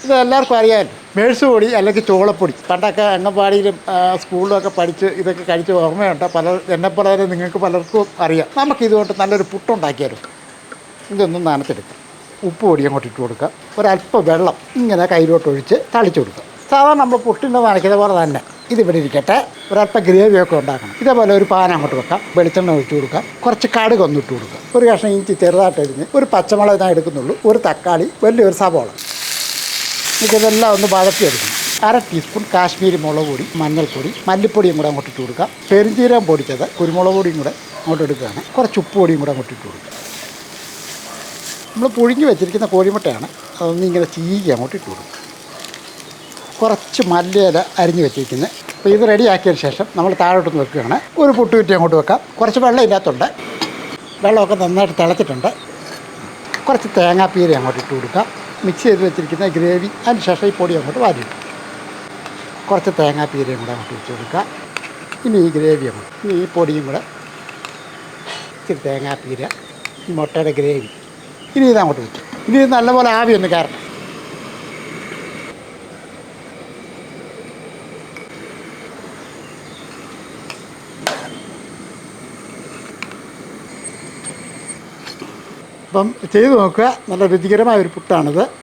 ഇത് എല്ലാവർക്കും അറിയാൻ മേഴ്സ് പൊടി അല്ലെങ്കിൽ ചോളപ്പൊടി പണ്ടൊക്കെ അംഗൻവാടിയിലും സ്കൂളിലൊക്കെ പഠിച്ച് ഇതൊക്കെ കഴിച്ച് ഓർമ്മയുണ്ട്. എന്നെപ്പോലെ നിങ്ങൾക്ക് പലർക്കും അറിയാം. നമുക്കിതുകൊണ്ട് നല്ലൊരു പുട്ടുണ്ടാക്കിയാലും ഇതൊന്നും നനച്ചെടുക്കാം. ഉപ്പ് പൊടി അങ്ങോട്ട് ഇട്ട് കൊടുക്കുക. ഒരല്പം വെള്ളം ഇങ്ങനെ കയ്യിലോട്ടൊഴിച്ച് തളിച്ചു കൊടുക്കുക. സാധാരണ നമ്മൾ പുട്ടിൻ്റെ നനയ്ക്കുന്ന പോലെ തന്നെ ഇതിവിടെ ഇരിക്കട്ടെ. ഒരല്പം ഗ്രേവിയൊക്കെ ഉണ്ടാക്കണം. ഇതേപോലെ ഒരു പാൻ അങ്ങോട്ട് വെക്കാം. വെളിച്ചെണ്ണ ഒഴിച്ചു കൊടുക്കാം. കുറച്ച് കടുക് ഒന്ന് ഇട്ട് കൊടുക്കുക. ഒരു കഷ്ണം ഇഞ്ചി ചെറുതായിട്ട് അരിഞ്ഞ്, ഒരു പച്ചമുളക് ഞാൻ എടുക്കുന്നുള്ളൂ, ഒരു തക്കാളി, വലിയൊരു സവോള. ഇതെല്ലാം ഒന്ന് വഴറ്റിയെടുക്കണം. 1/2 ടീസ്പൂൺ കാശ്മീരി മുളക് പൊടി, മഞ്ഞൾപ്പൊടി, മല്ലിപ്പൊടിയും കൂടെ അങ്ങോട്ട് ഇട്ട് കൊടുക്കുക. പെരുംജീരകം പൊടിച്ചത്, കുരുമുളക് പൊടിയും കൂടെ അങ്ങോട്ട് എടുക്കുകയാണ്. കുറച്ച് ഉപ്പ് പൊടിയും കൂടെ അങ്ങോട്ട് ഇട്ട് കൊടുക്കുക. നമ്മൾ പുഴുങ്ങി വെച്ചിരിക്കുന്ന കോഴിമുട്ടയാണ്, അതൊന്ന് ഇങ്ങനെ ചീകി അങ്ങോട്ട് ഇട്ട് കൊടുക്കുക. കുറച്ച് മല്ലിയില അരിഞ്ഞ് വെച്ചിരിക്കുന്നത്. അപ്പോൾ ഇത് റെഡിയാക്കിയതിന് ശേഷം നമ്മൾ താഴോട്ടൊന്ന് വെക്കുകയാണ്. ഒരു പുട്ടുകുറ്റി അങ്ങോട്ട് വെക്കാം. കുറച്ച് വെള്ളം ഇതിനകത്തുണ്ട്. വെള്ളമൊക്കെ നന്നായിട്ട് തിളച്ചിട്ടുണ്ട്. കുറച്ച് തേങ്ങാപ്പീര അങ്ങോട്ട് ഇട്ട് കൊടുക്കുക. മിക്സ് ചെയ്ത് വെച്ചിരിക്കുന്ന ഗ്രേവി, അതിന് ശേഷം ഈ പൊടി അങ്ങോട്ട് വാരിയിടും. കുറച്ച് തേങ്ങാപ്പീരയും കൂടെ അങ്ങോട്ട് വെച്ച് കൊടുക്കുക. ഇനി ഈ ഗ്രേവി അങ്ങോട്ട്, ഇനി ഈ പൊടിയും കൂടെ, ഇച്ചിരി തേങ്ങാപ്പീര, ഈ മുട്ടയുടെ ഗ്രേവി, ഇനി ഇതങ്ങോട്ട് വെച്ചു. ഇനി ഇത് നല്ലപോലെ ആവി ഒന്ന് കയറണം. അപ്പം ചെയ്ത് നോക്കുക. നല്ല രുചികരമായ ഒരു പുട്ടാണിത്.